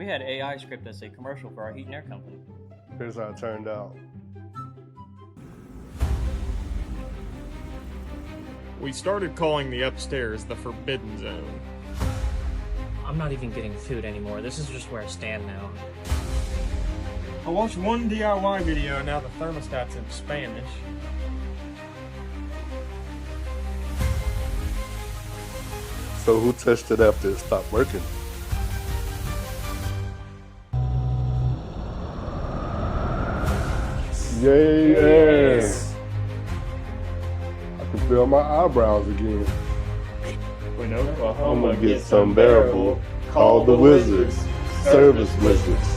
We had AI script as a commercial for our heat and air company. Here's how it turned out. We started calling the upstairs the Forbidden Zone. I'm not even getting food anymore. This is just where I stand now. I watched one DIY video and now the thermostat's in Spanish. So who touched it after it stopped working? Yay! Yes. I can feel my eyebrows again. When Oklahoma I'm gonna get some bearable. Call the Wizards. Service Wizards.